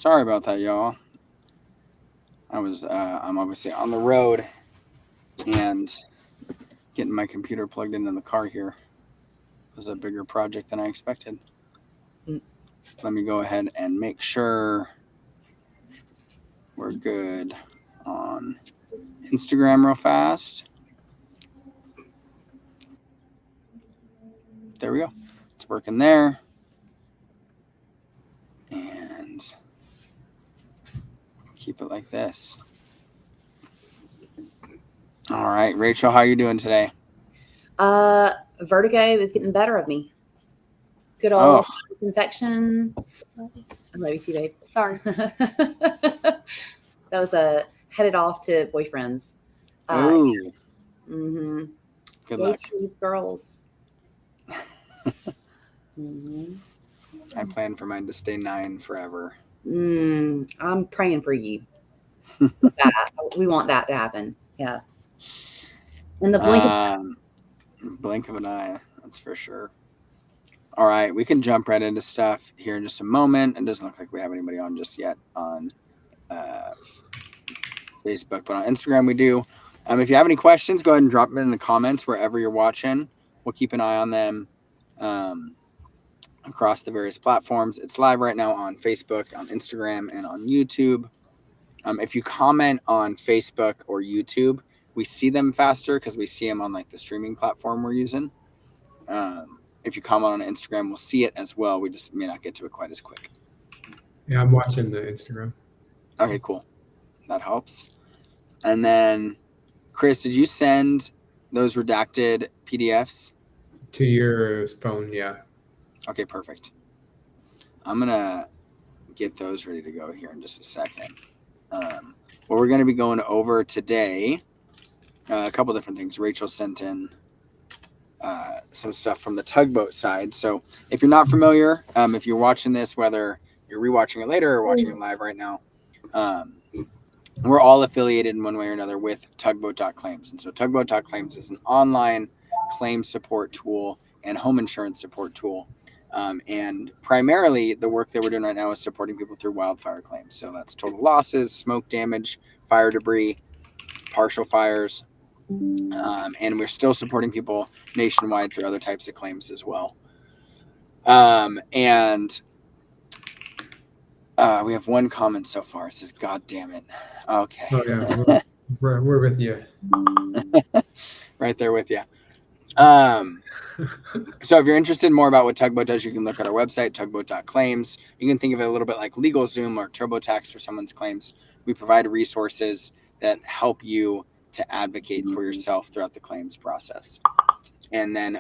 Sorry about that, y'all. I'm obviously on the road and getting my computer plugged into the car here was a bigger project than I expected. Let me go ahead and make sure we're good on Instagram real fast. There we go. It's working there. And keep it like this. All right, Rachel, how you doing today? Vertigo is getting the better of me. Good old infection. I love you too, babe. Sorry. That was headed off to boyfriends. Ooh. Mm-hmm. Good luck. Girls. Mm-hmm. I plan for mine to stay 9 forever. I'm praying for you. We want that to happen. Yeah. In the blink of an eye, that's for sure. All right, we can jump right into stuff here in just a moment. It doesn't look like we have anybody on just yet on Facebook, but on Instagram we do. If you have any questions, go ahead and drop them in the comments wherever you're watching. We'll keep an eye on them across the various platforms. It's live right now on Facebook, on Instagram, and on YouTube. If you comment on Facebook or YouTube, we see them faster because we see them on like the streaming platform we're using. If you comment on Instagram, we'll see it as well. We just may not get to it quite as quick. Yeah, I'm watching the Instagram. Okay, cool. That helps. And then, Chris, did you send those redacted PDFs? To your phone, yeah. Okay, perfect. I'm going to get those ready to go here in just a second. What we're going to be going over today, a couple different things. Rachel sent in some stuff from the tugboat side. So if you're not familiar, if you're watching this, whether you're rewatching it later or watching it live right now, we're all affiliated in one way or another with tugboat.claims. And so tugboat.claims is an online claim support tool and home insurance support tool. And primarily the work that we're doing right now is supporting people through wildfire claims. So that's total losses, smoke damage, fire debris, partial fires. And we're still supporting people nationwide through other types of claims as well. And we have one comment so far. It says, "God damn it." Okay. Oh yeah, we're with you. Right there with you. So if you're interested in more about what Tugboat does, you can look at our website, tugboat.claims. You can think of it a little bit like LegalZoom or TurboTax for someone's claims. We provide resources that help you to advocate for yourself throughout the claims process. And then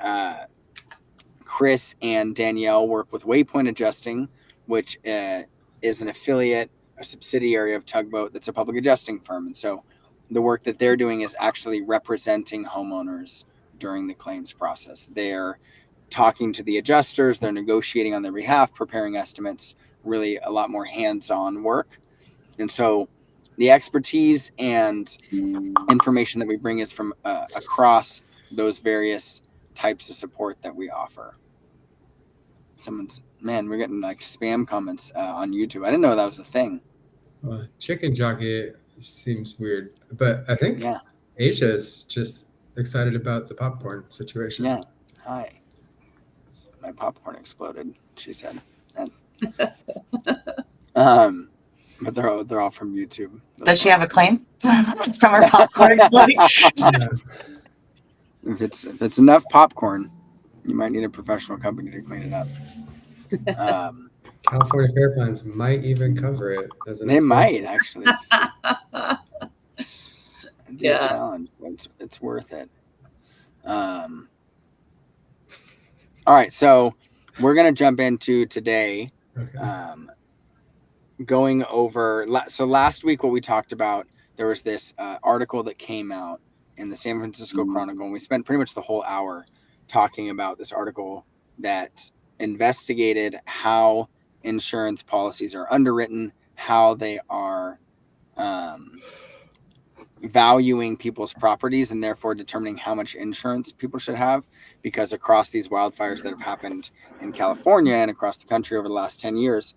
Chris and Danielle work with Waypoint Adjusting, which is an affiliate, a subsidiary of Tugboat that's a public adjusting firm. And so the work that they're doing is actually representing homeowners during the claims process. They're talking to the adjusters, they're negotiating on their behalf, preparing estimates, really a lot more hands-on work. And so the expertise and information that we bring is from across those various types of support that we offer. We're getting like spam comments on YouTube. I didn't know that was a thing. Chicken Jockey seems weird, but I think Asia's just excited about the popcorn situation. Yeah. Hi. My popcorn exploded, she said. But they're all from YouTube. Does she have a claim from her popcorn exploding? If it's enough popcorn, you might need a professional company to clean it up. California Fair Plans might even cover it. They might actually. It'd be a challenge, but it's worth it. All right, so we're gonna jump into today. Okay. Going over. So last week, what we talked about, there was this article that came out in the San Francisco Chronicle, and we spent pretty much the whole hour talking about this article that investigated how insurance policies are underwritten, how they are valuing people's properties, and therefore determining how much insurance people should have, because across these wildfires that have happened in California and across the country over the last 10 years,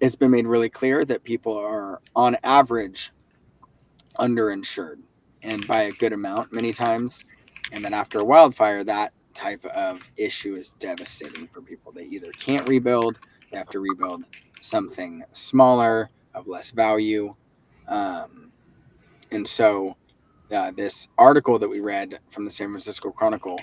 it's been made really clear that people are on average underinsured, and by a good amount many times. And then after a wildfire, that type of issue is devastating for people. They either can't rebuild, they have to rebuild something smaller of less value. And so this article that we read from the San Francisco Chronicle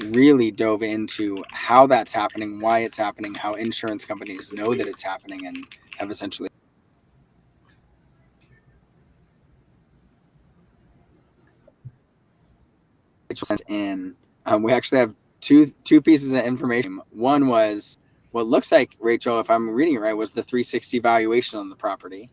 really dove into how that's happening, why it's happening, how insurance companies know that it's happening, and have essentially in. We actually have two pieces of information. One was what looks like, Rachel, if I'm reading it right, was the 360 valuation on the property.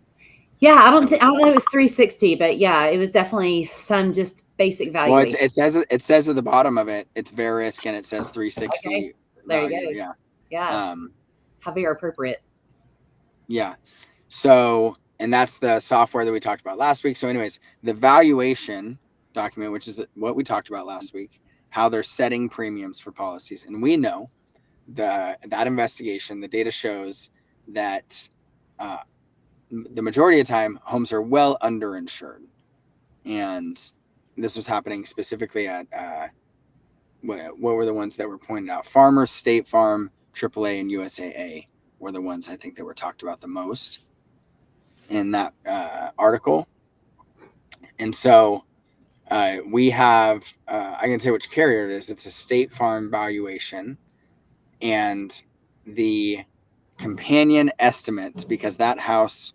Yeah, I don't know it was 360, but yeah, it was definitely some just basic valuation. Well, it says at the bottom of it, it's Verisk, and it says 360. Okay. There value. you go. Yeah. Yeah. How very appropriate. Yeah. So, and that's the software that we talked about last week. So anyways, the valuation document, which is what we talked about last week, how they're setting premiums for policies. And we know that investigation, the data shows that the majority of the time homes are well underinsured. And this was happening specifically at what were the ones that were pointed out? Farmers, State Farm, AAA, and USAA were the ones I think that were talked about the most in that article. And so we have, I can say which carrier it is. It's a State Farm valuation, and the companion estimate, because that house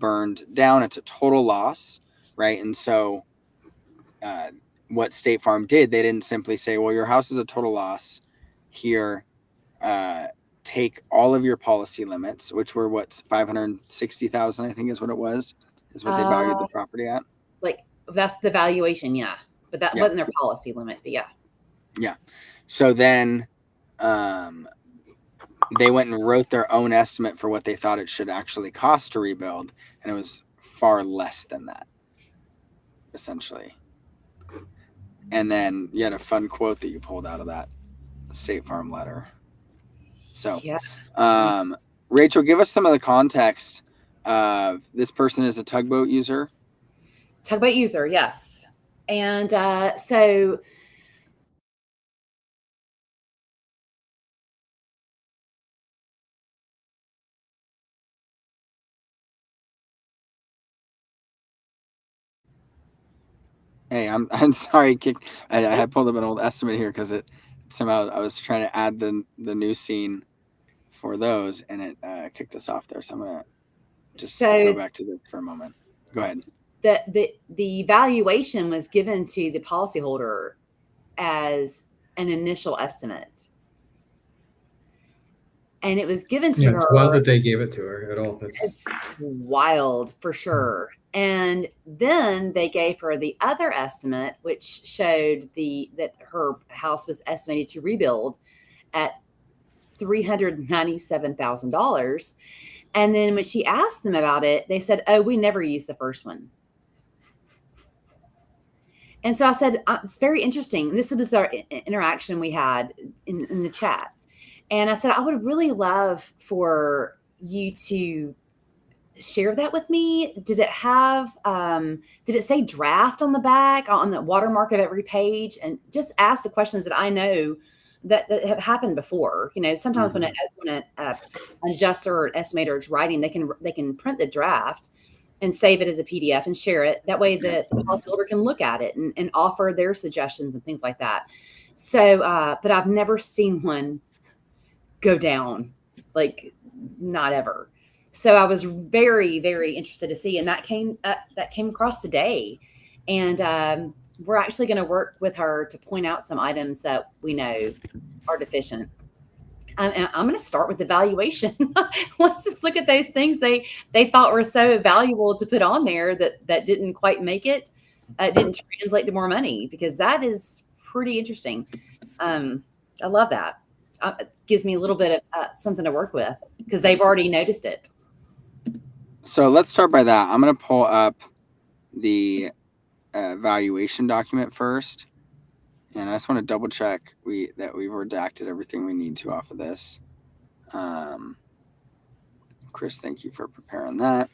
burned down, it's a total loss, right? And so what State Farm did, they didn't simply say, well, your house is a total loss. Here, take all of your policy limits, which were what's 560,000, I think is what it was, is what they valued the property at. Like that's the valuation, yeah. But that wasn't their policy limit, but yeah. Yeah. So then they went and wrote their own estimate for what they thought it should actually cost to rebuild, and it was far less than that, essentially. And then you had a fun quote that you pulled out of that State Farm letter. So, yeah. Rachel, give us some of the context. This person is a Tugboat user. Tugboat user, yes. And so hey, I'm sorry, I had pulled up an old estimate here because it somehow I was trying to add the new scene for those, and it kicked us off there. So I'm gonna just go back to this for a moment. Go ahead. The valuation was given to the policyholder as an initial estimate, and it was given to her. It's wild that they gave it to her at all. It's wild for sure. And then they gave her the other estimate, which showed that her house was estimated to rebuild at $397,000. And then when she asked them about it, they said, "Oh, we never used the first one." And so I said, "It's very interesting." And this was our interaction we had in the chat. And I said, "I would really love for you to share that with me. Did it have, did it say draft on the back, on the watermark of every page?" And just ask the questions that I know that have happened before. You know, sometimes when an adjuster or an estimator is writing, they can print the draft and save it as a PDF and share it. That way the policyholder can look at it and offer their suggestions and things like that. So, but I've never seen one go down, like not ever. So I was very, very interested to see, and that came across today, and we're actually going to work with her to point out some items that we know are deficient. And I'm going to start with the valuation. Let's just look at those things they thought were so valuable to put on there that didn't quite make it, didn't translate to more money, because that is pretty interesting. I love that. It gives me a little bit of something to work with because they've already noticed it. So let's start by that. I'm going to pull up the valuation document first. And I just want to double check that we've redacted everything we need to off of this. Chris, thank you for preparing that.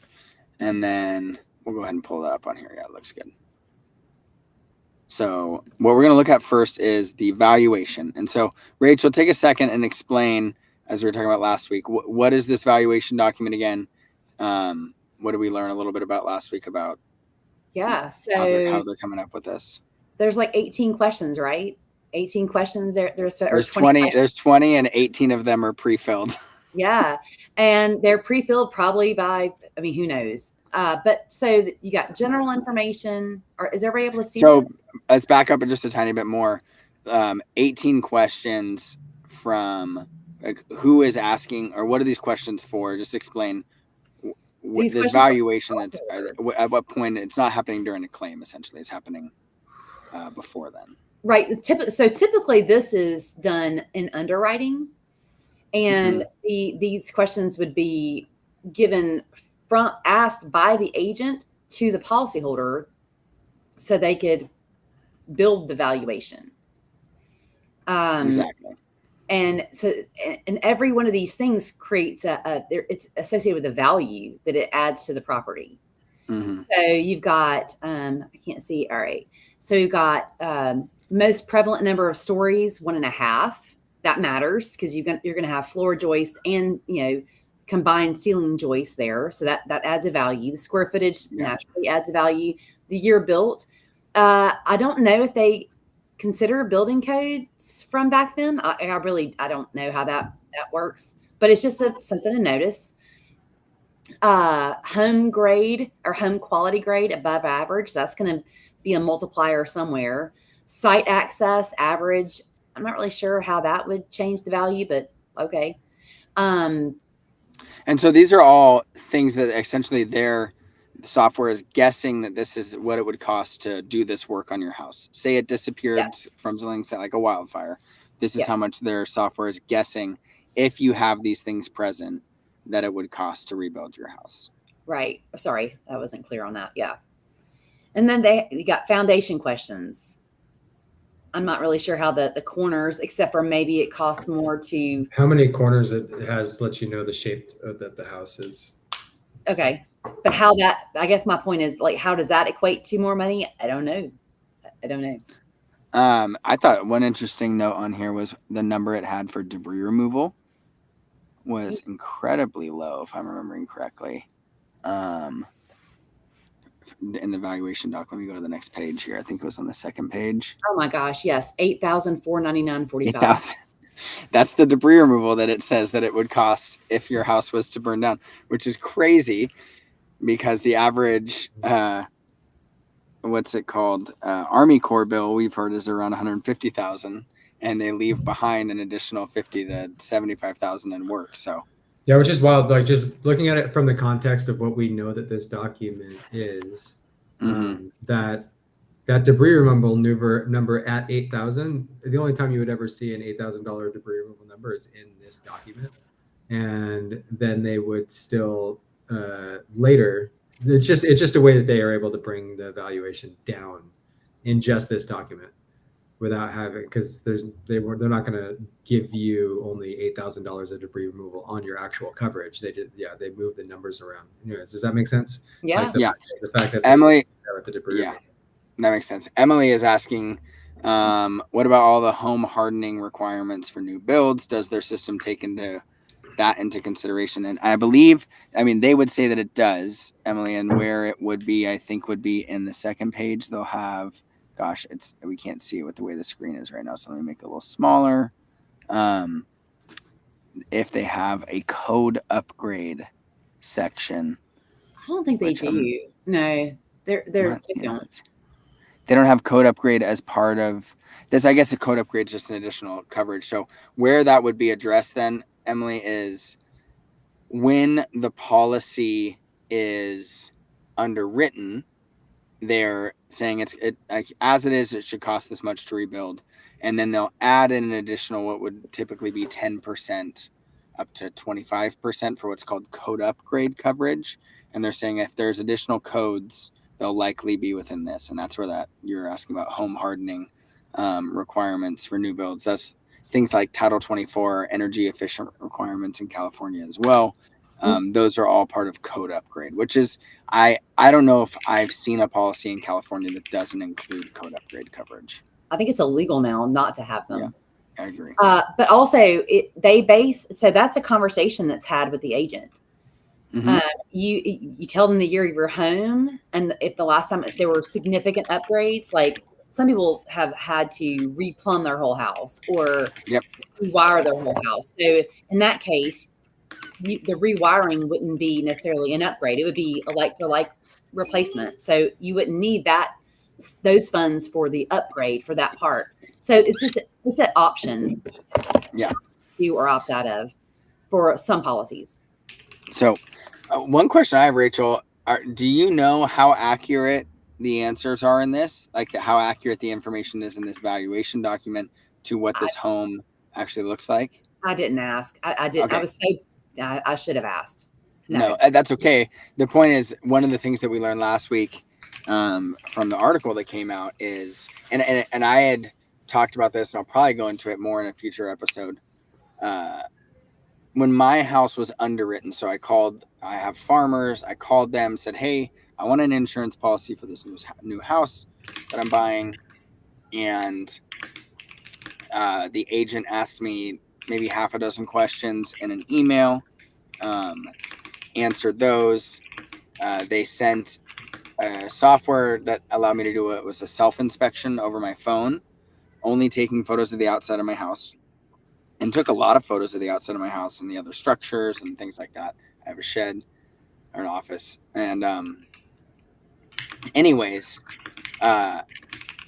And then we'll go ahead and pull that up on here. Yeah, it looks good. So what we're going to look at first is the valuation. And so, Rachel, take a second and explain, as we were talking about last week, what is this valuation document again? What did we learn a little bit about last week about So how they're coming up with this? there's like 18 questions, right? 18 questions. There's 20. questions. There's 20, and 18 of them are pre-filled. Yeah. And they're pre-filled probably by, I mean, who knows? But so you got general information, or is everybody able to see So this? let's back up just a tiny bit more. 18 questions from like who is asking, or what are these questions for? Just explain These this questions are valuation. That's at what point it's not happening during a claim. Essentially, it's happening before then. Right. So typically this is done in underwriting, and these questions would be given asked by the agent to the policyholder so they could build the valuation. Exactly. And so, and every one of these things creates it's associated with the value that it adds to the property. Mm-hmm. So you've got, I can't see. All right. So you've got most prevalent number of stories, 1.5. That matters because you're going to have floor joists and, combined ceiling joists there. So that adds a value. The square footage naturally adds a value. The year built. I don't know if they consider building codes from back then. I don't know how that works, but it's just something to notice. Home grade or home quality grade above average. That's going to be a multiplier somewhere. Site access average. I'm not really sure how that would change the value, but okay. And so these are all things that essentially the software is guessing that this is what it would cost to do this work on your house. Say it disappeared from something like a wildfire. This is how much their software is guessing, if you have these things present, that it would cost to rebuild your house. Right. Sorry, I wasn't clear on that. Yeah. And then you got foundation questions. I'm not really sure how the corners, except for maybe it costs more to. How many corners it has lets you know the shape that the house is. Okay. But I guess my point is, like, how does that equate to more money? I don't know. I thought one interesting note on here was the number it had for debris removal was incredibly low, if I'm remembering correctly. In the valuation doc, let me go to the next page here. I think it was on the second page. Oh my gosh, yes, $8,499.45. 8,000. That's the debris removal that it says that it would cost if your house was to burn down, which is crazy because the average, what's it called? Army Corps bill we've heard is around $150,000, and they leave behind an additional $50,000 to $75,000 in work. So. Yeah, which is wild. Like just looking at it from the context of what we know that this document is, that debris removal number at 8,000. The only time you would ever see an $8,000 debris removal number is in this document, and then they would still later. It's just a way that they are able to bring the valuation down in just this document, without having, because they're not going to give you only $8,000 of debris removal on your actual coverage. They move the numbers around. Anyways, does that make sense? Yeah. Like the fact that Emily, the debris. Yeah, that makes sense. Emily is asking, what about all the home hardening requirements for new builds? Does their system take into consideration? And I believe, they would say that it does, Emily, and where it would be, I think, would be in the second page. They'll have. Gosh, we can't see it with the way the screen is right now, so let me make it a little smaller. If they have a code upgrade section, I don't think they do. No, they don't. They don't have code upgrade as part of this. I guess a code upgrade is just an additional coverage. So where that would be addressed then, Emily, is when the policy is underwritten. They're saying as it is, it should cost this much to rebuild. And then they'll add in an additional, what would typically be 10% up to 25% for what's called code upgrade coverage. And they're saying if there's additional codes, they'll likely be within this. And that's where you're asking about home hardening requirements for new builds. That's things like Title 24 energy efficient requirements in California as well. Those are all part of code upgrade, which is I don't know if I've seen a policy in California that doesn't include code upgrade coverage. I think it's illegal now not to have them. Yeah. I agree. But also, so that's a conversation that's had with the agent. Mhm. You tell them the year you were home, and if the last time there were significant upgrades, like some people have had to replumb their whole house or Yep. rewire their whole house. So in that case, the rewiring wouldn't be necessarily an upgrade; it would be a like for like replacement. So you wouldn't need those funds for the upgrade for that part. So it's an option. Yeah. Do or opt out of for some policies. So one question I have, Rachel, do you know how accurate the answers are in this? Like how accurate the information is in this valuation document to what this home actually looks like? I didn't ask. I didn't. Okay. I was I should have asked. No, that's okay. The point is, one of the things that we learned last week from the article that came out is, and I had talked about this, and I'll probably go into it more in a future episode. When my house was underwritten, so I have farmers, I called them, said, hey, I want an insurance policy for this new house that I'm buying. And the agent asked me maybe half a dozen questions in an email, answered those. They sent software that allowed me to do it. Was a self-inspection over my phone, only taking photos of the outside of my house. And took a lot of photos of the outside of my house and the other structures and things like that. I have a shed or an office. And anyways,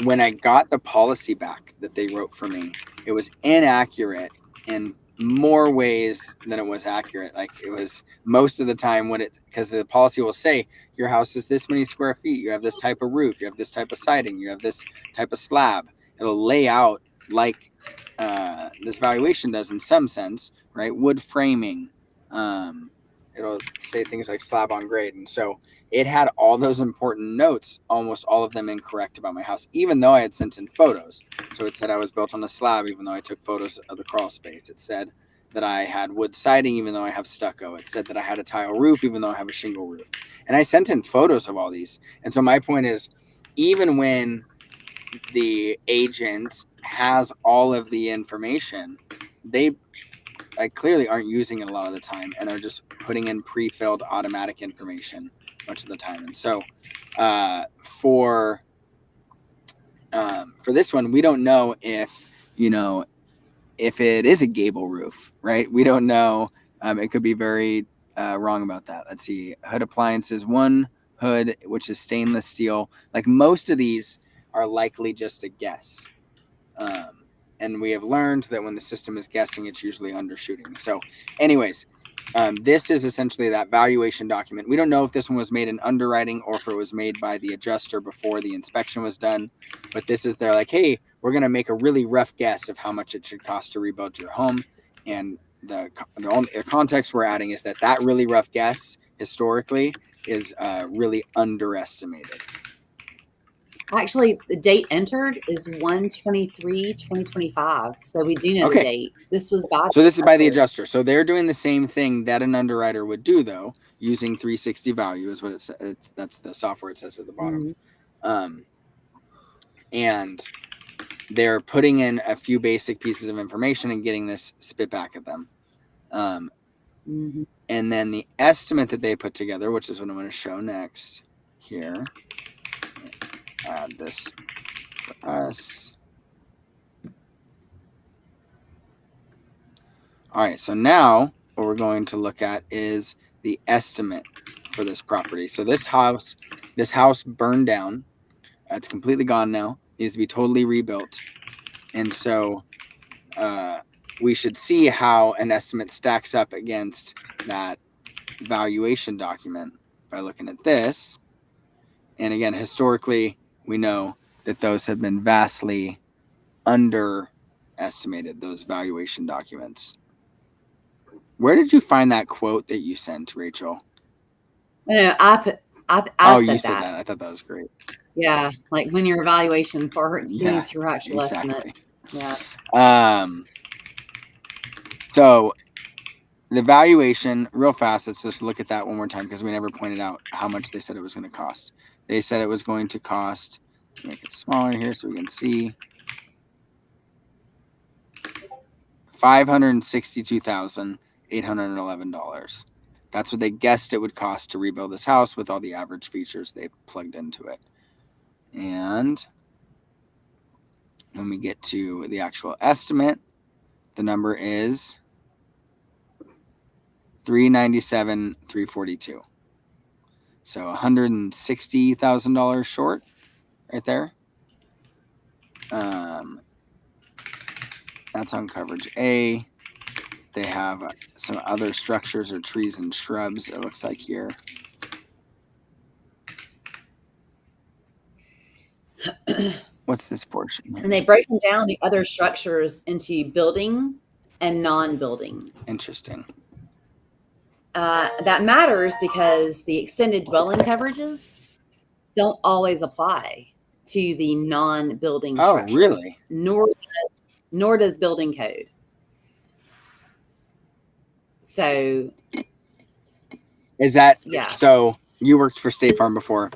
when I got the policy back that they wrote for me, it was inaccurate in more ways than it was accurate. Like it was most of the time because the policy will say your house is this many square feet. You have this type of roof. You have this type of siding. You have this type of slab. It'll lay out like this valuation does in some sense, right? Wood framing. It'll say things like slab on grade. And so it had all those important notes, almost all of them incorrect about my house, even though I had sent in photos. So it said I was built on a slab, even though I took photos of the crawl space. It said that I had wood siding, even though I have stucco. It said that I had a tile roof, even though I have a shingle roof. And I sent in photos of all these. And so my point is, even when the agent has all of the information, they clearly aren't using it a lot of the time and are just putting in pre-filled automatic information much of the time. And so for this one, we don't know if it is a gable roof, right? We don't know. It could be very wrong about that. Let's see. Hood appliances, one hood, which is stainless steel. Like most of these are likely just a guess. And we have learned that when the system is guessing, it's usually undershooting. So anyways, this is essentially that valuation document. We don't know if this one was made in underwriting or if it was made by the adjuster before the inspection was done. But they're like, hey, we're going to make a really rough guess of how much it should cost to rebuild your home. And the context we're adding is that really rough guess historically is really underestimated. Actually, the date entered is 1/23/2025. So we do know the date. This was by the adjuster. So they're doing the same thing that an underwriter would do, though, using 360 value is what it says. That's the software it says at the bottom. Mm-hmm. And they're putting in a few basic pieces of information and getting this spit back at them. Mm-hmm. And then the estimate that they put together, which is what I'm going to show next here. Add this for us. All right, so now what we're going to look at is the estimate for this property. So this house burned down. It's completely gone now. Needs to be totally rebuilt. And so we should see how an estimate stacks up against that valuation document by looking at this. And again, historically, we know that those have been vastly underestimated, those valuation documents. Where did you find that quote that you sent, Rachel? No, I you said that. I thought that was great. Yeah, like when your evaluation for exceeds your actual estimate. Yeah. So the valuation, real fast, let's just look at that one more time because we never pointed out how much they said it was going to cost. They said it was going to cost, make it smaller here so we can see, $562,811. That's what they guessed it would cost to rebuild this house with all the average features they plugged into it. And when we get to the actual estimate, the number is $397,342. So $160,000 short right there. That's on coverage A. They have some other structures or trees and shrubs, it looks like here. What's this portion here? And they break down the other structures into building and non-building. Interesting. That matters because the extended dwelling coverages don't always apply to the non-building structures. Oh, really? Nor does building code. So Is that, yeah. so you worked for State Farm before.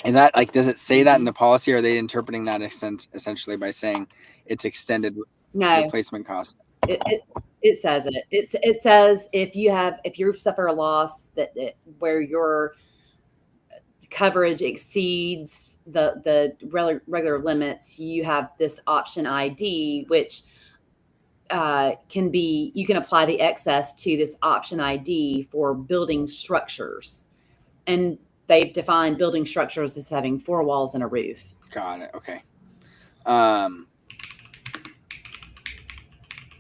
Is that like, does it say that in the policy, or are they interpreting that essentially by saying it's extended No, replacement cost? it says it. It says if you suffer a loss where your coverage exceeds the regular limits, you have this option ID, which you can apply the excess to this option ID for building structures, and they've defined building structures as having 4 walls and a roof. Got it. Okay.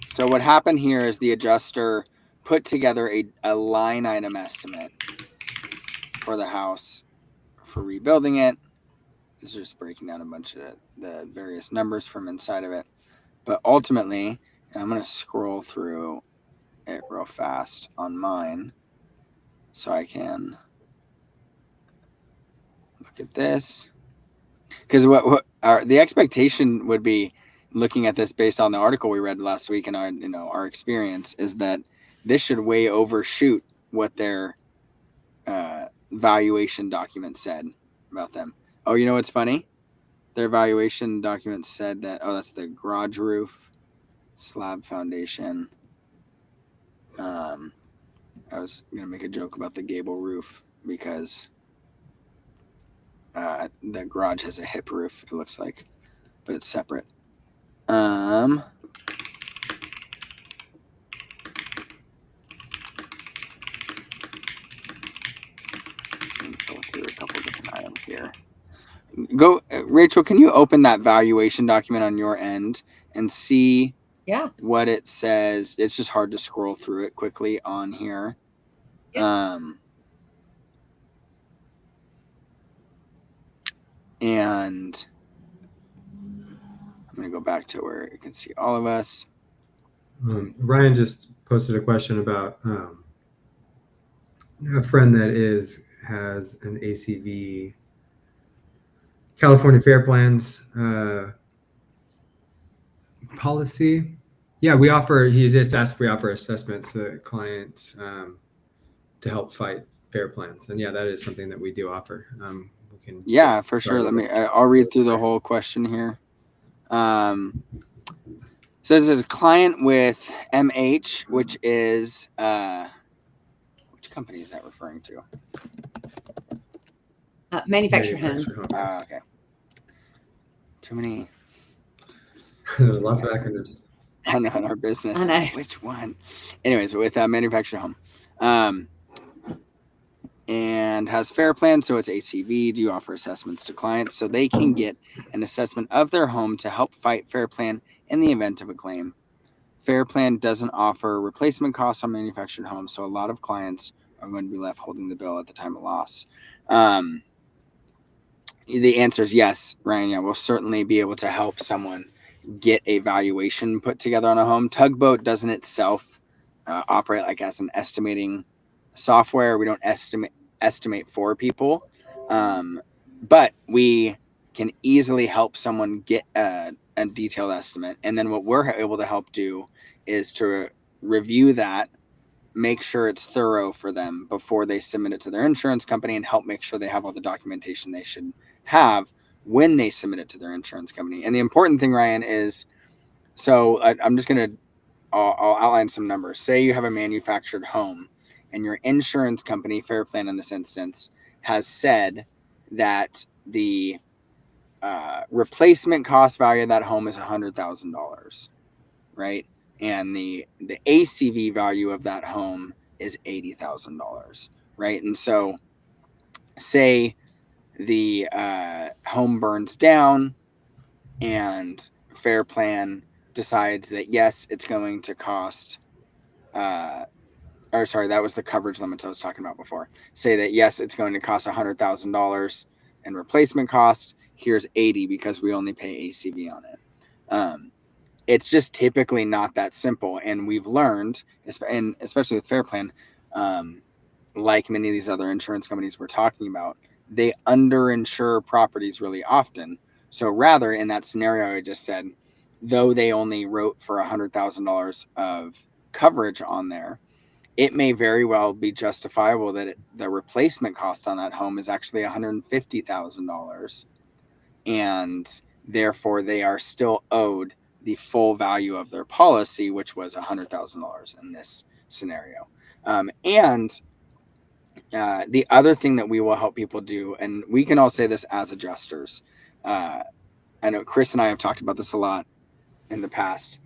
So what happened here is the adjuster put together a line item estimate for the house for rebuilding it. This is just breaking down a bunch of the various numbers from inside of it. But ultimately, and I'm going to scroll through it real fast on mine so I can look at this. Because the expectation would be, looking at this based on the article we read last week and our experience, is that this should way overshoot what their valuation document said about them. Oh, you know what's funny? Their valuation document said that, that's the garage roof, slab foundation. I was going to make a joke about the gable roof because the garage has a hip roof, it looks like, but it's separate. Go through a couple different items here. Rachel, can you open that valuation document on your end and see Yeah. what it says? It's just hard to scroll through it quickly on here. Yeah. And I'm going to go back to where you can see all of us. Ryan just posted a question about a friend that has an ACV California Fair Plans policy. Yeah, he just asked if we offer assessments to clients to help fight fair plans. And yeah, that is something that we do offer. We can. Yeah, for sure. I'll read through the whole question here. Says there's a client with MH, which is which company is that referring to? Manufactured home. Okay. Too many. There's lots of acronyms. I know in our business. I know. Which one? Anyways, with manufactured home, and has fair plan, so it's ACV. Do you offer assessments to clients so they can get an assessment of their home to help fight fair plan in the event of a claim? Fair plan doesn't offer replacement costs on manufactured homes, so a lot of clients are going to be left holding the bill at the time of loss. The answer is yes, Ryan. Yeah, we'll certainly be able to help someone get a valuation put together on a home. Tugboat doesn't itself operate like as an estimating software. We don't estimate for people, but we can easily help someone get a detailed estimate. And then what we're able to help do is to review that make sure it's thorough for them before they submit it to their insurance company, and help make sure they have all the documentation they should have when they submit it to their insurance company. And the important thing, Ryan, is, so I'm just going to, I'll outline some numbers. Say you have a manufactured home and your insurance company, Fair Plan in this instance, has said that the replacement cost value of that home is $100,000, right? And the ACV value of that home is $80,000, right? And so say the home burns down and Fair Plan decides that, yes, it's going to cost, that was the coverage limits I was talking about before. Say that, yes, it's going to cost $100,000 in replacement cost. Here's 80 because we only pay ACV on it. It's just typically not that simple. And we've learned, and especially with Fair Plan, like many of these other insurance companies we're talking about, they underinsure properties really often. So rather, in that scenario I just said, though they only wrote for $100,000 of coverage on there, it may very well be justifiable that the replacement cost on that home is actually $150,000. And therefore, they are still owed the full value of their policy, which was $100,000 in this scenario. And the other thing that we will help people do, and we can all say this as adjusters. I know Chris and I have talked about this a lot in the past.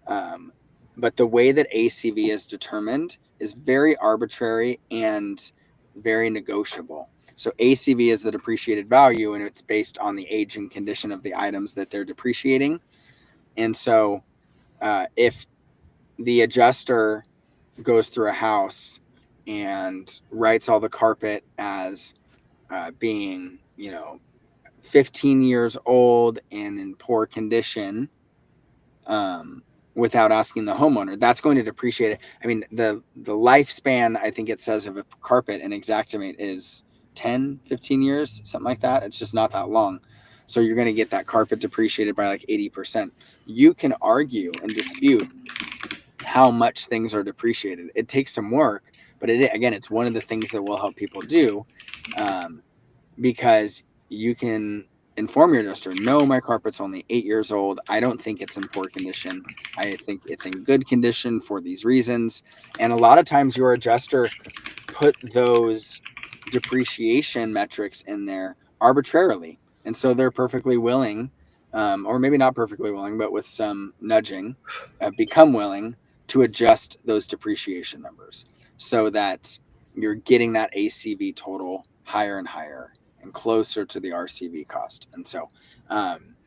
But the way that ACV is determined is very arbitrary and very negotiable. So ACV is the depreciated value, and it's based on the age and condition of the items that they're depreciating. And so if the adjuster goes through a house and writes all the carpet as being, 15 years old and in poor condition, without asking the homeowner, that's going to depreciate it. I mean, the lifespan, I think it says, of a carpet in Xactimate is 10, 15 years, something like that. It's just not that long. So you're going to get that carpet depreciated by like 80%. You can argue and dispute how much things are depreciated. It takes some work, but it's one of the things that will help people do, because you can inform your adjuster, no, my carpet's only 8 years old. I don't think it's in poor condition. I think it's in good condition for these reasons. And a lot of times your adjuster put those depreciation metrics in there arbitrarily. And so they're perfectly willing, or maybe not perfectly willing, but with some nudging, become willing to adjust those depreciation numbers so that you're getting that ACV total higher and higher and closer to the RCV cost. And so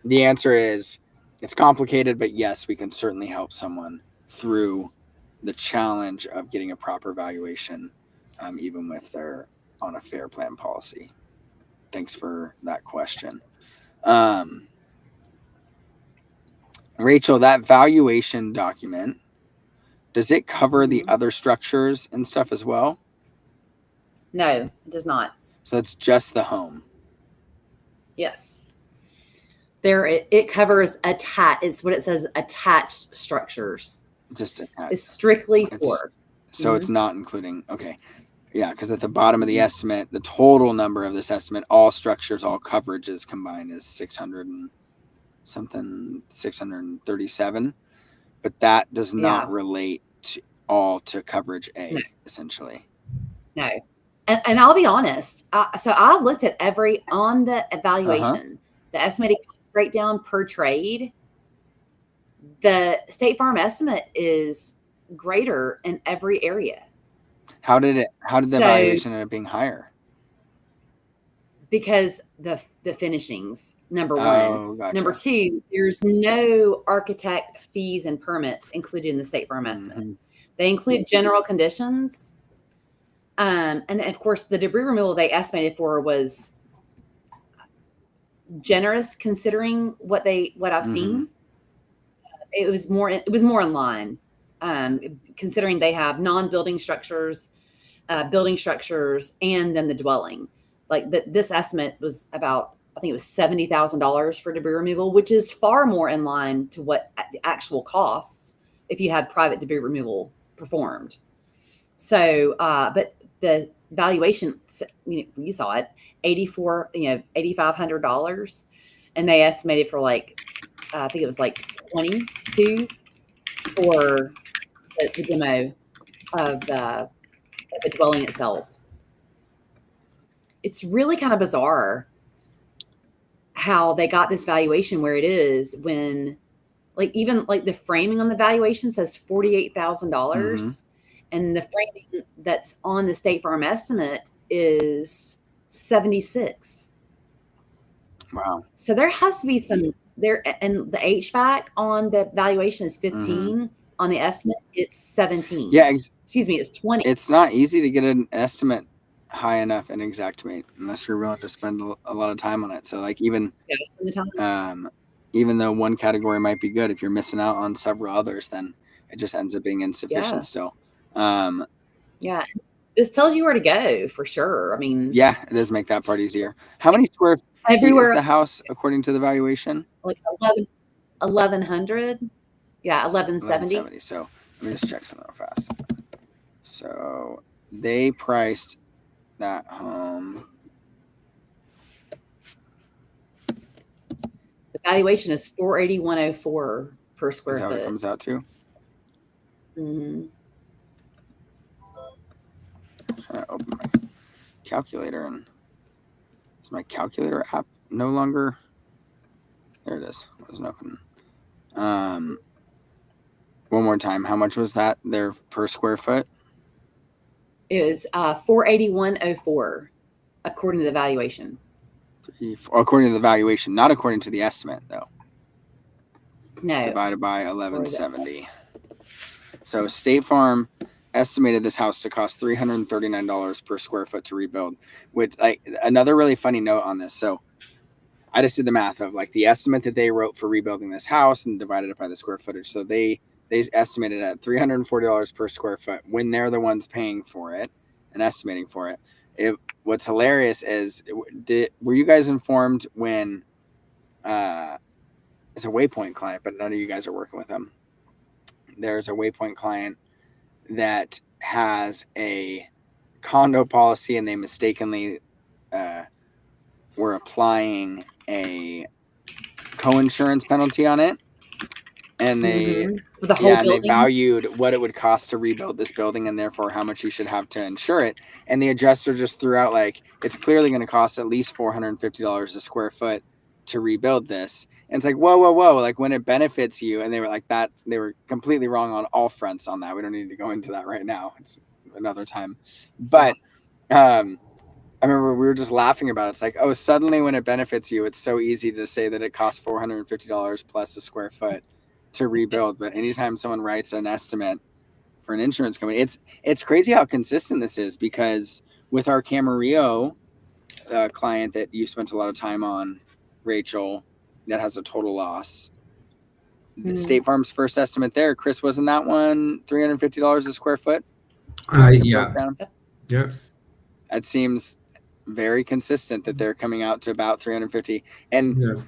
the answer is, it's complicated, but yes, we can certainly help someone through the challenge of getting a proper valuation, even with their on a Fair Plan policy. Thanks for that question. Rachel, that valuation document, does it cover the other structures and stuff as well? No, it does not. So it's just the home. Yes. It covers it's what it says, attached structures. Just attached. It's strictly for. So it's not including, okay. Yeah, because at the bottom of the estimate, the total number of this estimate, all structures, all coverages combined is 637. But that does not relate to coverage A, essentially. No. And I'll be honest. So I looked at on the evaluation, the estimated cost breakdown per trade. The State Farm estimate is greater in every area. How did the valuation end up being higher? Because the finishings, number one. Gotcha. Number two, there's no architect fees and permits included in the State Farm estimate. Mm-hmm. They include general conditions. And then, of course, the debris removal they estimated for was generous considering what I've seen. It was more in line, considering they have non-building structures, building structures, and then the dwelling. Like this estimate was about, I think it was $70,000 for debris removal, which is far more in line to what the actual costs if you had private debris removal performed. So, but the valuation, you saw it, $8,500, and they estimated for like, I think it was like 22 for the demo of the dwelling itself. It's really kind of bizarre how they got this valuation where it is when, like, even like the framing on the valuation says $48,000, and the framing that's on the State Farm estimate is 76. Wow. So there has to be some there, and the HVAC on the valuation is 15. On the estimate, it's 17. Yeah, excuse me, it's 20. it's not easy to get an estimate high enough and Xactimate unless you're willing to spend a lot of time on it. So like even even though one category might be good, if you're missing out on several others, then it just ends up being insufficient still. Yeah, this tells you where to go for sure. I mean, yeah, it does make that part easier. How many square feet everywhere is the house according to the valuation? like 1,100. Yeah, 1,170. 1170. So let me just check something real fast. So they priced that home. The valuation is 481.04 per square Is that foot. what it comes out to? Mm-hmm. I'm trying to open my calculator, and is my calculator app no longer? There it is. It wasn't open. One more time. How much was that there per square foot? It was 481.04 according to the valuation. According to the valuation, not according to the estimate, though. No. Divided by 1170. So State Farm estimated this house to cost $339 per square foot to rebuild. Which, like, another really funny note on this. So I just did the math of like the estimate that they wrote for rebuilding this house and divided it by the square footage. So they estimated at $340 per square foot when they're the ones paying for it and estimating for it. What's hilarious is, were you guys informed when it's a Waypoint client, but none of you guys are working with them? There's a Waypoint client that has a condo policy, and they mistakenly were applying a co-insurance penalty on it. And they the whole building? They valued what it would cost to rebuild this building and therefore how much you should have to insure it. And the adjuster just threw out like, it's clearly going to cost at least $450 a square foot to rebuild this. And it's like, whoa. Like when it benefits you, and they were like that, they were completely wrong on all fronts on that. We don't need to go into that right now. It's another time. But I remember we were just laughing about it. It's like, oh, suddenly when it benefits you, it's so easy to say that it costs $450 plus a square foot to rebuild. But anytime someone writes an estimate for an insurance company, it's crazy how consistent this is, because with our Camarillo client that you spent a lot of time on, Rachel, that has a total loss, the State Farm's first estimate there, Chris, wasn't that one $350 a square foot? Yeah. It seems very consistent that they're coming out to about 350, and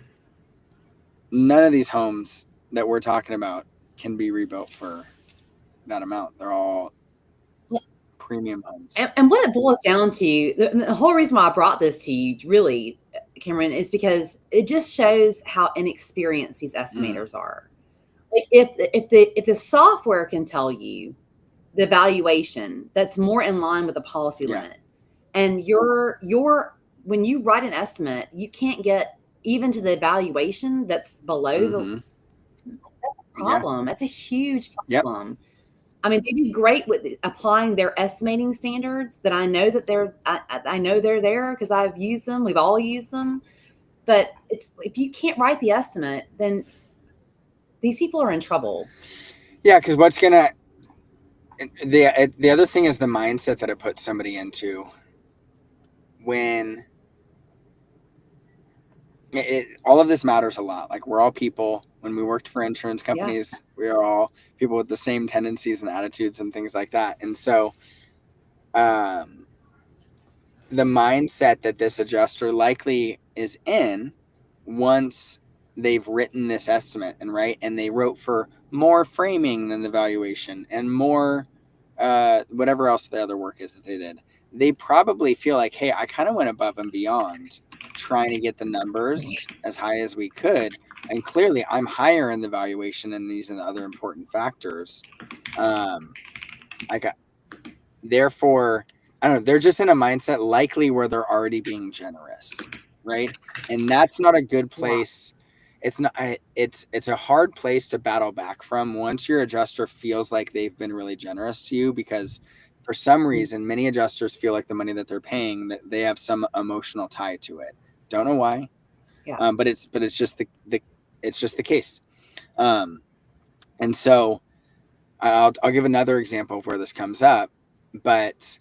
none of these homes that we're talking about can be rebuilt for that amount. They're all premium homes. And what it boils down to, the whole reason why I brought this to you, really, Cameron, is because it just shows how inexperienced these estimators are. Like if the software can tell you the valuation that's more in line with the policy limit, and when you write an estimate, you can't get even to the valuation that's below the problem. That's a huge problem. I mean, they do great with applying their estimating standards that I know that I know they're there because I've used them. We've all used them. But if you can't write the estimate, then these people are in trouble. Yeah, because the other thing is the mindset that it puts somebody into when all of this matters a lot. Like, we're all people. When we worked for insurance companies, we are all people with the same tendencies and attitudes and things like that. And so the mindset that this adjuster likely is in, once they've written this estimate and they wrote for more framing than the valuation and more whatever else the other work is that they did, they probably feel like, hey, I kind of went above and beyond trying to get the numbers as high as we could. And clearly I'm higher in the valuation and these and the other important factors. Therefore, I don't know, they're just in a mindset likely where they're already being generous, right? And that's not a good place. It's not, it's a hard place to battle back from once your adjuster feels like they've been really generous to you, because for some reason, many adjusters feel like the money that they're paying, that they have some emotional tie to it. Don't know why. Yeah. But it's just the case. And so I'll give another example of where this comes up, but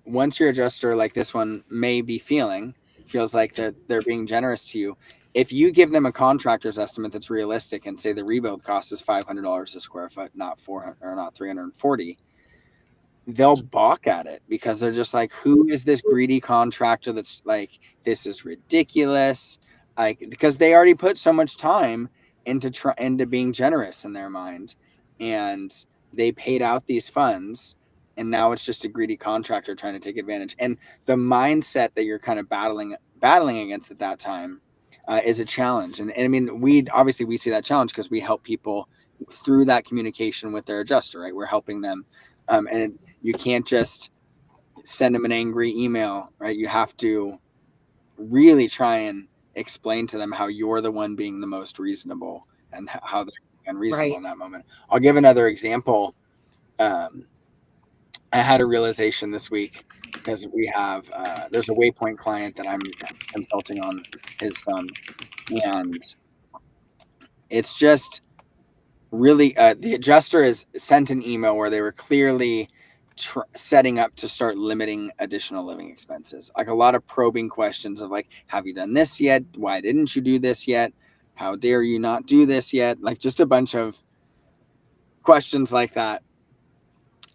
once your adjuster like this one may be feels like they're being generous to you. If you give them a contractor's estimate that's realistic and say the rebuild cost is $500 a square foot, not 400 or not 340, they'll balk at it because they're just like, who is this greedy contractor that's like, this is ridiculous? Like, because they already put so much time into being generous in their mind, and they paid out these funds, and now it's just a greedy contractor trying to take advantage. And the mindset that you're kind of battling against at that time is a challenge. And I mean, we see that challenge because we help people through that communication with their adjuster, right? We're helping them. You can't just send them an angry email, right? You have to really try and explain to them how you're the one being the most reasonable and how they're unreasonable in that moment. I'll give another example. I had a realization this week because we have, there's a Waypoint client that I'm consulting on his son, and it's just really, the adjuster has sent an email where they were clearly setting up to start limiting additional living expenses. Like a lot of probing questions of like, have you done this yet? Why didn't you do this yet? How dare you not do this yet? Like just a bunch of questions like that.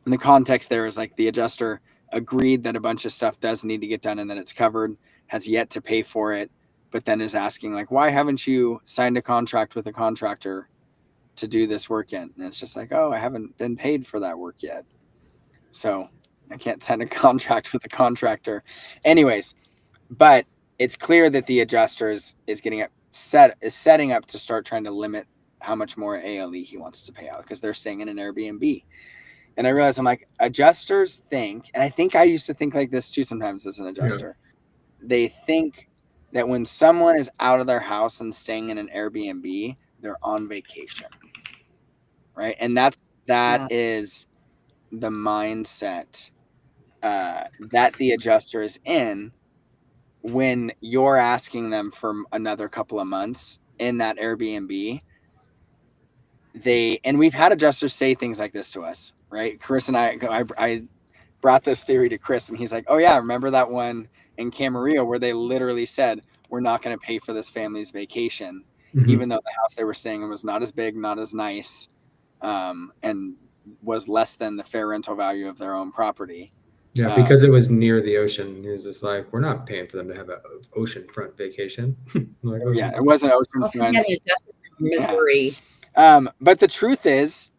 And the context there is like the adjuster agreed that a bunch of stuff does need to get done and that it's covered, has yet to pay for it, but then is asking like, why haven't you signed a contract with a contractor to do this work yet? And it's just like, oh, I haven't been paid for that work yet, so I can't sign a contract with a contractor. Anyways, but it's clear that the adjuster is setting up to start trying to limit how much more ALE he wants to pay out because they're staying in an Airbnb. And I realized I'm like, adjusters think, and I think I used to think like this too sometimes as an adjuster. Yeah. They think that when someone is out of their house and staying in an Airbnb, they're on vacation, right? And that is the mindset that the adjuster is in when you're asking them for another couple of months in that Airbnb. And we've had adjusters say things like this to us, right? Chris and I brought this theory to Chris, and he's like, oh yeah, remember that one in Camarillo where they literally said, we're not going to pay for this family's vacation, even though the house they were staying in was not as big, not as nice, and was less than the fair rental value of their own property. Yeah, because it was near the ocean. He was just like, we're not paying for them to have an oceanfront vacation. Like, it wasn't oceanfront. Missouri. Yeah. But the truth is,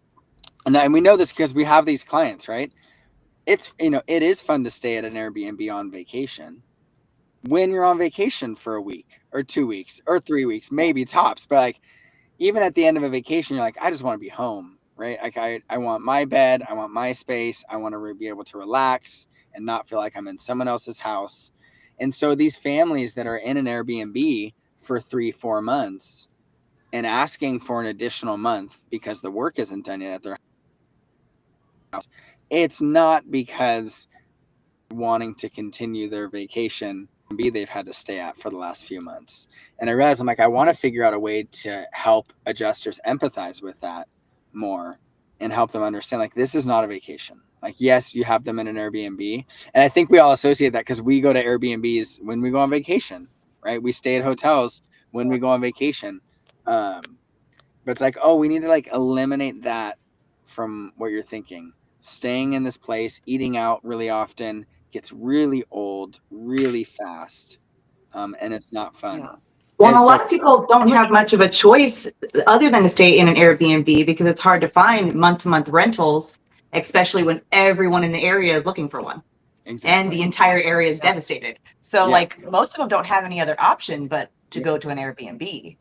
and we know this because we have these clients, right? It's, it is fun to stay at an Airbnb on vacation when you're on vacation for a week or 2 weeks or 3 weeks, maybe tops. But like, even at the end of a vacation, you're like, I just want to be home, right? Like I want my bed. I want my space. I want to be able to relax and not feel like I'm in someone else's house. And so these families that are in an Airbnb for 3-4 months and asking for an additional month because the work isn't done yet at their house, it's not because wanting to continue their vacation they've had to stay at for the last few months. And I realized I'm like, I want to figure out a way to help adjusters empathize with that more and help them understand like this is not a vacation. Like, yes, you have them in an Airbnb. And I think we all associate that because we go to Airbnbs when we go on vacation, right? We stay at hotels when we go on vacation. But it's like, oh, we need to like eliminate that from what you're thinking. Staying in this place, eating out really often gets really old really fast, and it's not fun. Yeah. Well, and a lot of people don't have much of a choice other than to stay in an Airbnb because it's hard to find month-to-month rentals. especially when everyone in the area is looking for one and Exactly. the entire area is devastated. So Yeah. like most of them don't have any other option but to go to an Airbnb.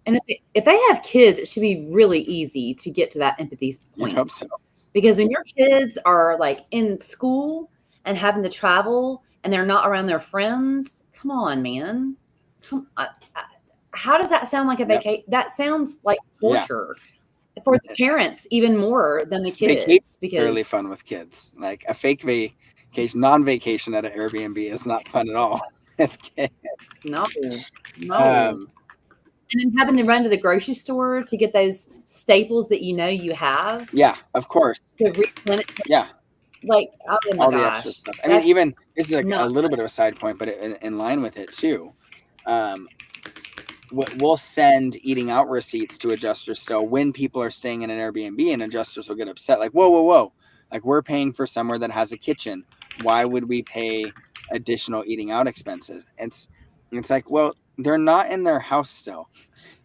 And if they have kids, it should be really easy to get to that empathy You'd point. hope so. Because when your kids are like in school and having to travel and they're not around their friends, come on, man. How does that sound like a Yep. vacation? That sounds like Yeah. torture for the parents, even more than the kids. Vacation's Because really fun with kids. Like a fake vacation, non-vacation at an Airbnb is not fun at all. no. Um, And then having to run to the grocery store to get those staples that you have yeah, of course. to replenish. Yeah, Like, oh my all gosh. the extra stuff. I mean, That's even this is a not little bit of a side point, but in line with it too. We'll send eating out receipts to adjusters still when people are staying in an Airbnb, and adjusters will get upset. Like, whoa. Like, we're paying for somewhere that has a kitchen. Why would we pay additional eating out expenses? It's like, well, they're not in their house still.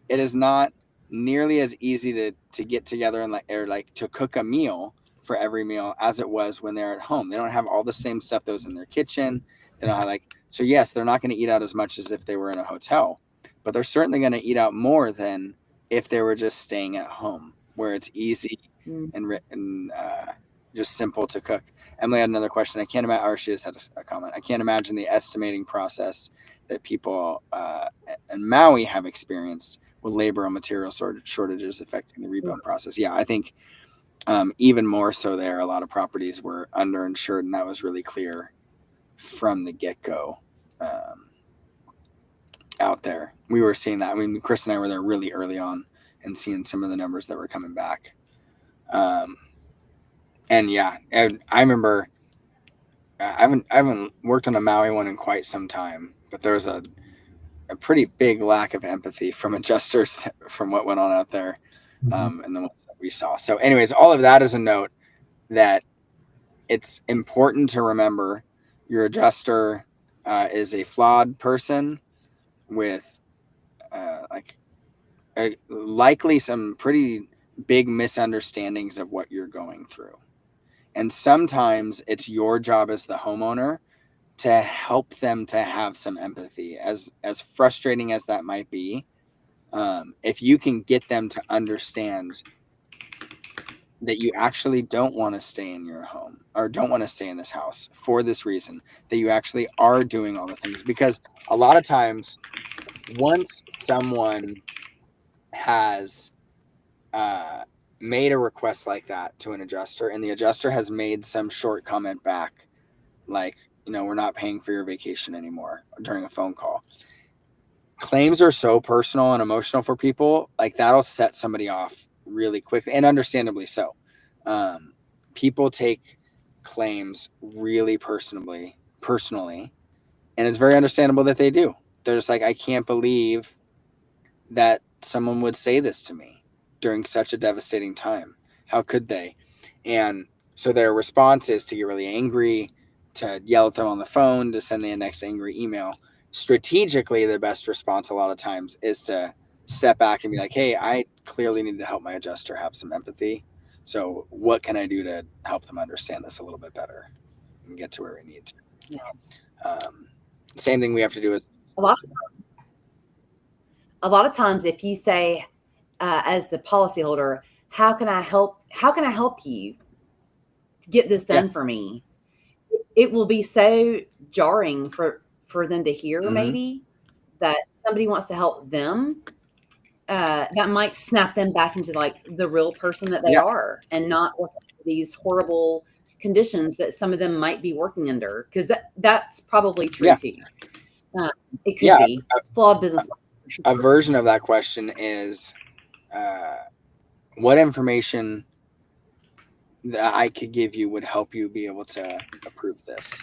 It is not nearly as easy to get together and like to cook a meal for every meal as it was when they're at home. They don't have all the same stuff that was in their kitchen. They don't have so yes, they're not going to eat out as much as if they were in a hotel, but they're certainly going to eat out more than if they were just staying at home, where it's easy and just simple to cook. Emily had another question. I can't imagine, or she just had a comment. I can't imagine the estimating process that people in Maui have experienced with labor and material shortages affecting the rebuild process. Yeah, I think even more so there, a lot of properties were underinsured, and that was really clear from the get-go out there. We were seeing that. I mean, Chris and I were there really early on and seeing some of the numbers that were coming back. And yeah, and I remember I haven't worked on a Maui one in quite some time, but there was a pretty big lack of empathy from adjusters from what went on out there, and the ones that we saw. So anyways, all of that is a note that it's important to remember your adjuster is a flawed person with likely some pretty big misunderstandings of what you're going through. And sometimes it's your job as the homeowner to help them to have some empathy, as frustrating as that might be. If you can get them to understand that you actually don't want to stay in your home or don't want to stay in this house for this reason, that you actually are doing all the things. Because a lot of times, once someone has made a request like that to an adjuster, and the adjuster has made some short comment back, like, we're not paying for your vacation anymore during a phone call. Claims are so personal and emotional for people, like that'll set somebody off really quickly, and understandably so. People take claims really personally, and it's very understandable that they do. They're just like, I can't believe that someone would say this to me during such a devastating time. How could they? And so their response is to get really angry, to yell at them on the phone, to send the next angry email. Strategically, the best response a lot of times is to step back and be like, hey, I clearly need to help my adjuster have some empathy. So what can I do to help them understand this a little bit better and get to where we need to? Yeah. Same thing we have to do as a lot of times if you say, as the policyholder, how can I help you get this done for me? It will be so jarring for them to hear, maybe, that somebody wants to help them. That might snap them back into like the real person that they are, and not work under these horrible conditions that some of them might be working under, because that's probably true too. It could be flawed business. A version of that question is, what information that I could give you would help you be able to approve this?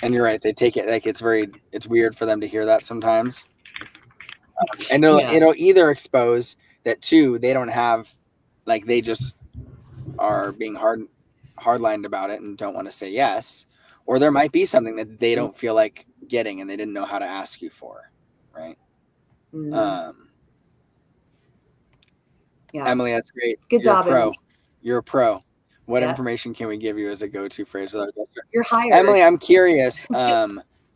And you're right, they take it like it's weird for them to hear that sometimes. And it'll either expose that too, they don't have, like, they just are being hardlined about it and don't want to say yes, or there might be something that they don't feel like getting and they didn't know how to ask you for, right? Yeah. Emily, that's great. Good You're job, a pro. Emily. You're a pro. What Yeah. information can we give you as a go-to phrase with our district? You're hired. Emily, I'm curious.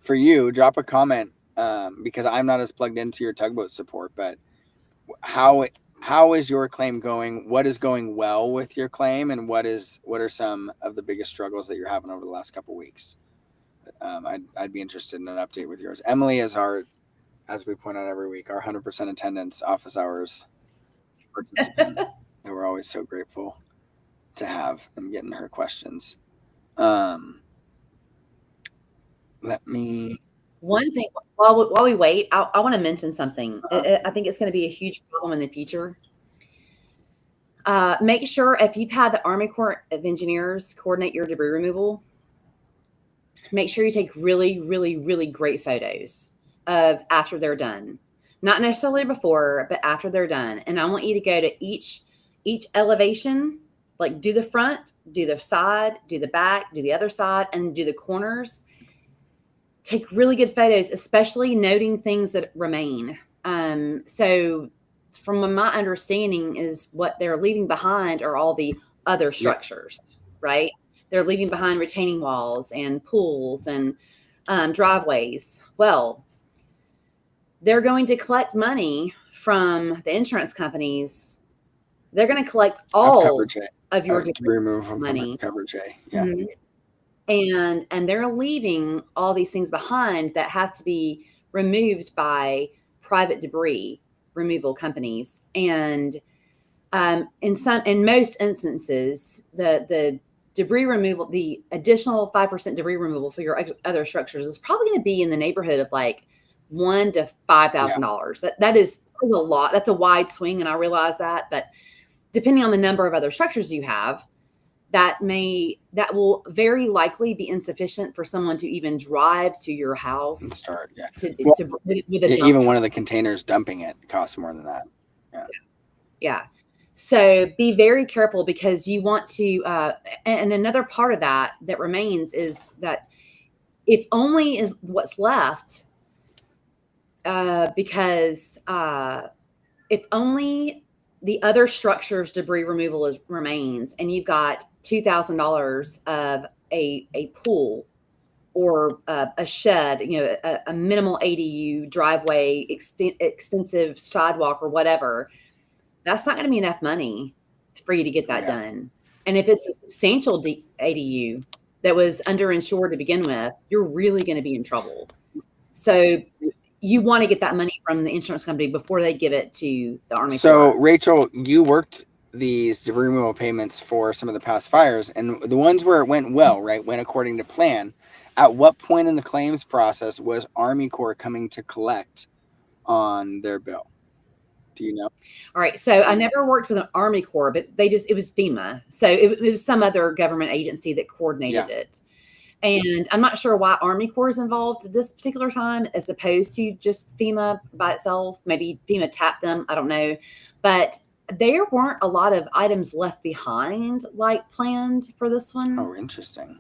For you, drop a comment because I'm not as plugged into your tugboat support. But how is your claim going? What is going well with your claim, and what are some of the biggest struggles that you're having over the last couple of weeks? I'd be interested in an update with yours. Emily is our, as we point out every week, our 100% attendance office hours participant that we're always so grateful to have and getting her questions. Let me. One thing while we wait, I want to mention something. I think it's going to be a huge problem in the future. Make sure if you've had the Army Corps of Engineers coordinate your debris removal, make sure you take really, really, really great photos of after they're done. Not necessarily before, but after they're done. And I want you to go to each elevation, like do the front, do the side, do the back, do the other side, and do the corners. Take really good photos, especially noting things that remain. So from my understanding is what they're leaving behind are all the other structures, right? They're leaving behind retaining walls and pools and driveways. Well, they're going to collect money from the insurance companies. They're going to collect all of your debris removal money. Coverage A. Yeah. Mm-hmm. And they're leaving all these things behind that have to be removed by private debris removal companies. And in most instances, the debris removal, the additional 5% debris removal for your other structures is probably going to be in the neighborhood of like $1,000 to $5,000. That is a lot. That's a wide swing, and I realize that. But depending on the number of other structures you have, that will very likely be insufficient for someone to even drive to your house and start. Yeah. With a even one of the containers dumping it costs more than that. Yeah. So be very careful because you want to. And another part of that remains is that if only is what's left. Because if only the other structures debris removal remains, and you've got $2,000 of a pool or a shed, a minimal ADU driveway, extensive sidewalk or whatever, that's not going to be enough money for you to get that done. And if it's a substantial ADU that was underinsured to begin with, you're really going to be in trouble. So you want to get that money from the insurance company before they give it to the Army Corps. So, Rachel, you worked these debris removal payments for some of the past fires, and the ones where it went well, right, went according to plan. At what point in the claims process was Army Corps coming to collect on their bill? Do you know? All right. So I never worked with an Army Corps, but it was FEMA. So it was some other government agency that coordinated it. And I'm not sure why Army Corps is involved at this particular time as opposed to just FEMA by itself. Maybe FEMA tapped them. I don't know. But there weren't a lot of items left behind like planned for this one. Oh, interesting.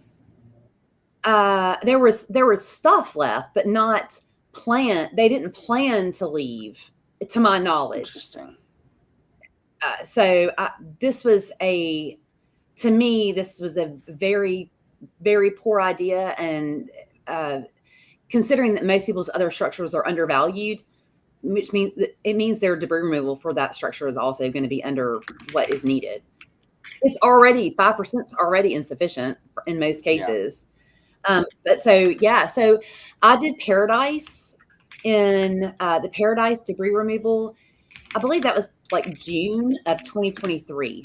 There was stuff left, but not planned. They didn't plan to leave, to my knowledge. Interesting. This was a very, very poor idea. And considering that most people's other structures are undervalued, which means it means their debris removal for that structure is also going to be under what is needed. It's already 5% is already insufficient in most cases. So I did Paradise in the Paradise debris removal. I believe that was like June of 2023.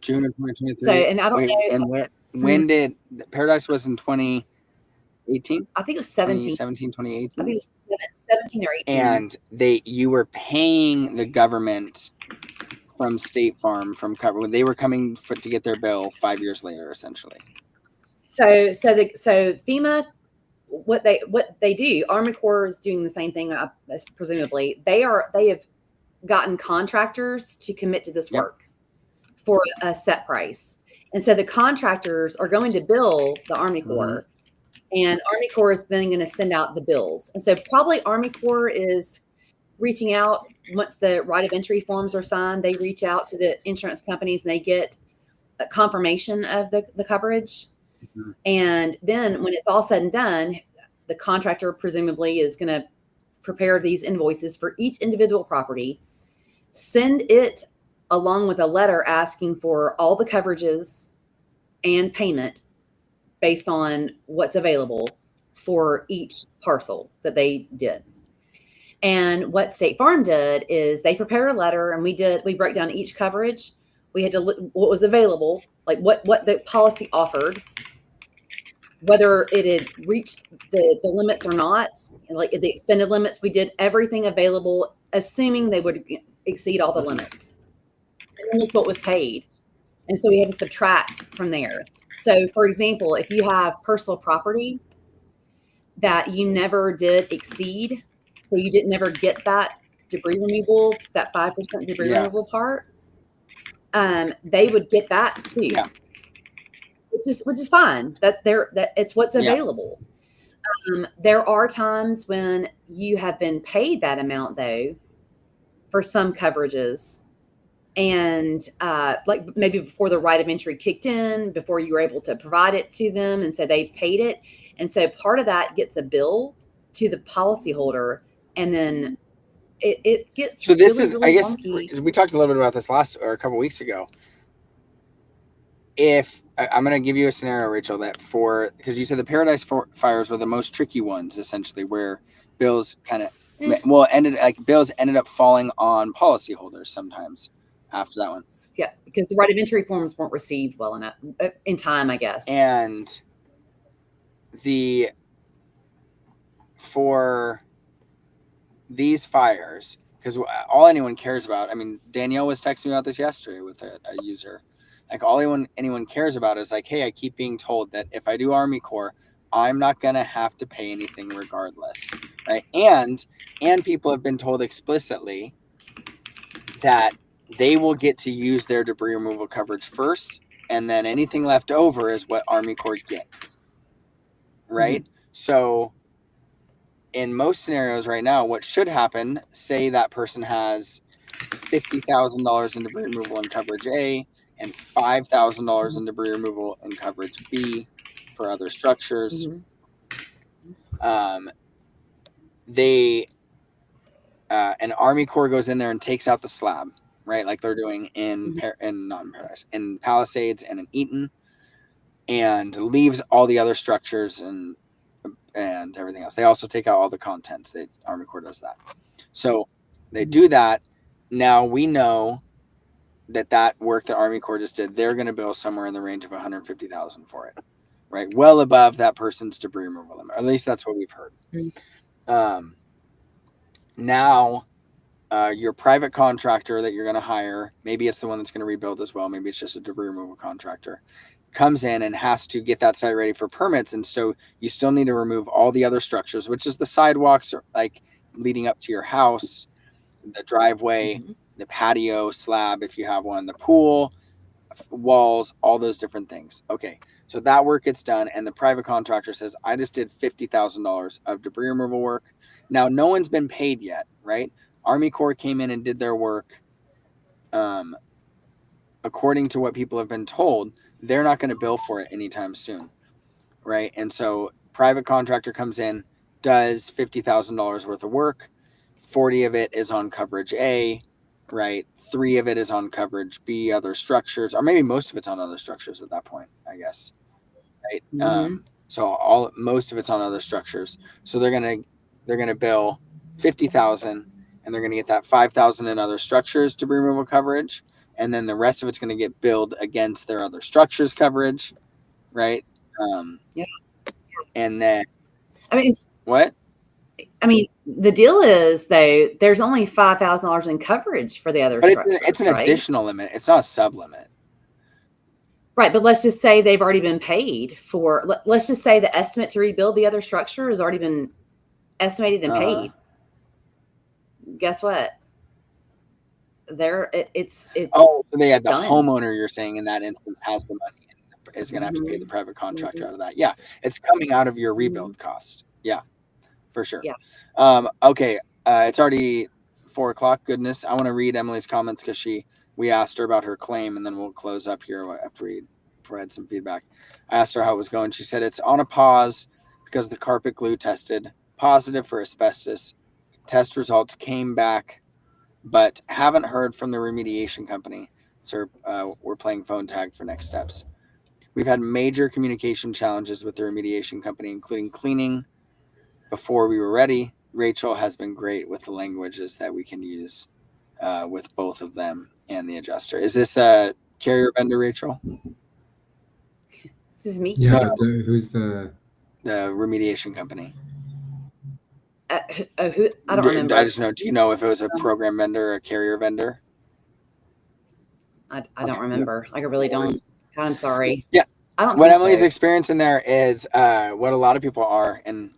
June of 2023. So, and I don't know. And when did Paradise was in 2018? I think it was 17. 2017, 2018. I think it was 17 or 18. And you were paying the government from State Farm when they were coming to get their bill 5 years later, essentially. So FEMA, what they do, Army Corps is doing the same thing. Presumably, they have gotten contractors to commit to this work for a set price, and so the contractors are going to bill the Army Corps, and Army Corps is then going to send out the bills. And so probably Army Corps is reaching out once the right of entry forms are signed. They reach out to the insurance companies and they get a confirmation of the coverage. Mhm. And then when it's all said and done, the contractor presumably is going to prepare these invoices for each individual property, send it along with a letter asking for all the coverages and payment based on what's available for each parcel that they did. And what State Farm did is they prepared a letter, and we broke down each coverage. We had to look what was available, like what the policy offered, whether it had reached the limits or not, like the extended limits. We did everything available, assuming they would exceed all the limits. And then look what was paid. And so we had to subtract from there. So, for example, if you have personal property that you never did exceed, so you didn't never get that debris removal, that 5% debris Yeah. removal part, they would get that too. Yeah. Which is fine. That it's what's Yeah. available. There are times when you have been paid that amount though for some coverages, and like maybe before the right of entry kicked in, before you were able to provide it to them, and so they paid it, and so part of that gets a bill to the policyholder, and then it gets So this really, is, really I guess, wonky. we talked a little bit about this a couple weeks ago. If I'm going to give you a scenario, Rachel, because you said the Paradise fires were the most tricky ones, essentially, where bills kind of bills ended up falling on policyholders sometimes after that one. Yeah, because the right of entry forms weren't received well enough in time, I guess. And for these fires, because all anyone cares about, I mean, Danielle was texting me about this yesterday with a user. Like all anyone cares about is like, hey, I keep being told that if I do Army Corps, I'm not going to have to pay anything regardless, right? And people have been told explicitly that they will get to use their debris removal coverage first, and then anything left over is what Army Corps gets, right? Mm-hmm. So in most scenarios right now, what should happen, say that person has $50,000 in debris removal in coverage A, and $5,000 in debris removal in coverage B for other structures. Mm-hmm. An Army Corps goes in there and takes out the slab, right? Like they're doing in Palisades and in Eaton, and leaves all the other structures and everything else. They also take out all the contents. The Army Corps does that. So they do that. Now we know that work that Army Corps just did, they're going to bill somewhere in the range of $150,000 for it, right? Well above that person's debris removal limit. At least that's what we've heard. Mm-hmm. Now, your private contractor that you're going to hire, maybe it's the one that's going to rebuild as well. Maybe it's just a debris removal contractor, comes in and has to get that site ready for permits. And so you still need to remove all the other structures, which is the sidewalks or like leading up to your house, the driveway, mm-hmm. the patio slab, if you have one, the pool, walls, all those different things. Okay. So that work gets done. And the private contractor says, I just did $50,000 of debris removal work. Now, no one's been paid yet, right? Army Corps came in and did their work. According to what people have been told, they're not going to bill for it anytime soon, right? And so private contractor comes in, does $50,000 worth of work. 40 of it is on coverage A, right? 3 of it is on coverage B, other structures, or maybe most of it's on other structures at that point, I guess, right? Mm-hmm. So most of it's on other structures. So they're gonna bill $50,000, and they're gonna get that $5,000 in other structures debris removal coverage, and then the rest of it's gonna get billed against their other structures coverage, right? Yeah. And then, I mean, what? I mean, the deal is though, there's only $5,000 in coverage for the other structures. It's an additional limit. It's not a sub limit. Right, but let's just say they've already been paid for. Let's just say the estimate to rebuild the other structure has already been estimated and paid. Guess what? It's so they had the done. Homeowner, you're saying, in that instance has the money and is going to have to pay the private contractor out of that. Yeah, it's coming out of your rebuild cost. Yeah, for sure. Yeah. Okay, it's already 4 o'clock. Goodness, I want to read Emily's comments because we asked her about her claim, and then we'll close up here after we provide some feedback. I asked her how it was going. She said it's on a pause because the carpet glue tested positive for asbestos. Test results came back, but haven't heard from the remediation company. So we're playing phone tag for next steps. We've had major communication challenges with the remediation company, including cleaning before we were ready. Rachel has been great with the languages that we can use with both of them and the adjuster. Is this a carrier vendor, Rachel? This is me. Yeah, No. but who's the remediation company. Who? I don't remember. I just know. Do you know if it was a program vendor or a carrier vendor? I don't remember. Like I really don't. God, I'm sorry. Yeah. I don't. What think Emily's so. experiencing there is what a lot of people are, and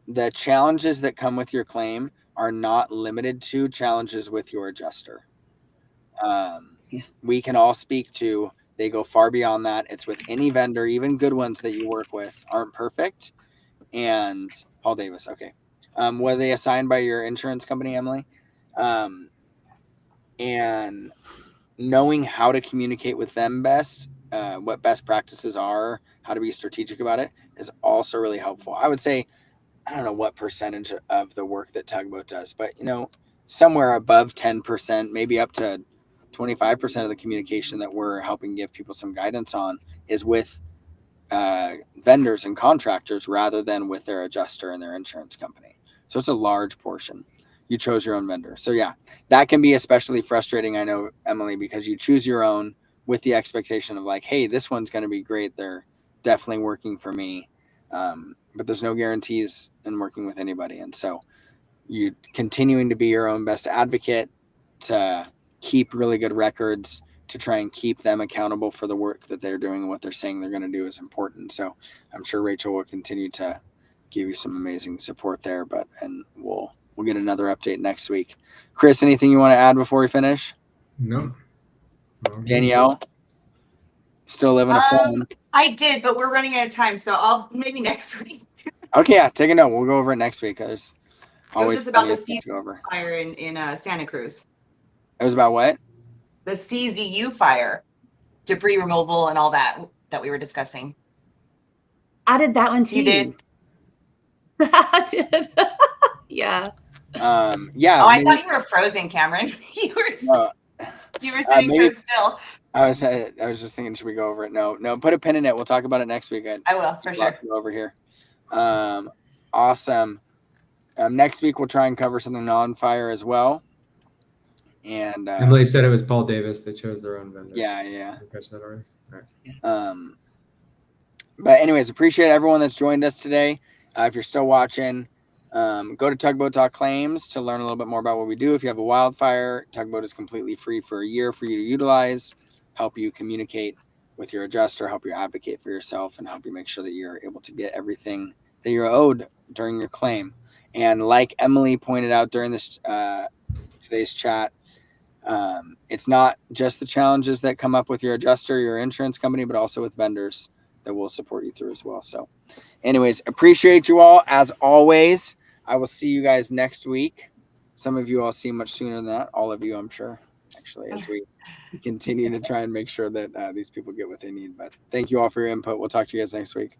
the challenges that come with your claim are not limited to challenges with your adjuster. We can all speak to. They go far beyond that. It's with any vendor, even good ones that you work with aren't perfect. And Paul Davis, okay. Were they assigned by your insurance company, Emily? And knowing how to communicate with them best, what best practices are, how to be strategic about it is also really helpful. I would say, I don't know what percentage of the work that Tugboat does, but somewhere above 10%, maybe up to 25% of the communication that we're helping give people some guidance on is with vendors and contractors rather than with their adjuster and their insurance company. So it's a large portion. You chose your own vendor. So yeah, that can be especially frustrating, I know, Emily, because you choose your own with the expectation of like, hey, this one's going to be great. They're definitely working for me. But there's no guarantees in working with anybody. And so you continuing to be your own best advocate, to keep really good records, to try and keep them accountable for the work that they're doing and what they're saying they're going to do is important. So I'm sure Rachel will continue to give you some amazing support there, and we'll get another update next week. Chris, anything you want to add before we finish? No. Danielle, still living a farm. I did, but we're running out of time, so I'll maybe next week. Okay, yeah, take a note. We'll go over it next week. There's always just about plenty the of stuff to go over. Fire in Santa Cruz. It was about what? The CZU fire, debris removal and all that we were discussing. I did that one too. You did? I did. Yeah. Yeah. Oh, I thought you were frozen, Cameron. You were sitting so still. I was just thinking, should we go over it? No, put a pin in it. We'll talk about it next week. I will, for sure. Over here. Awesome. Next week we'll try and cover something non-fire as well. And Emily said it was Paul Davis that chose their own vendor. Yeah. Did you catch that already? All right. But anyways, appreciate everyone that's joined us today. If you're still watching, go to tugboat.claims to learn a little bit more about what we do. If you have a wildfire, Tugboat is completely free for a year for you to utilize, help you communicate with your adjuster, help you advocate for yourself, and help you make sure that you're able to get everything that you're owed during your claim. And like Emily pointed out during this today's chat, it's not just the challenges that come up with your adjuster, your insurance company, but also with vendors that will support you through as well. So anyways, appreciate you all. As always, I will see you guys next week. Some of you I'll see much sooner than that. All of you, I'm sure, actually, as we continue to try and make sure that these people get what they need. But thank you all for your input. We'll talk to you guys next week.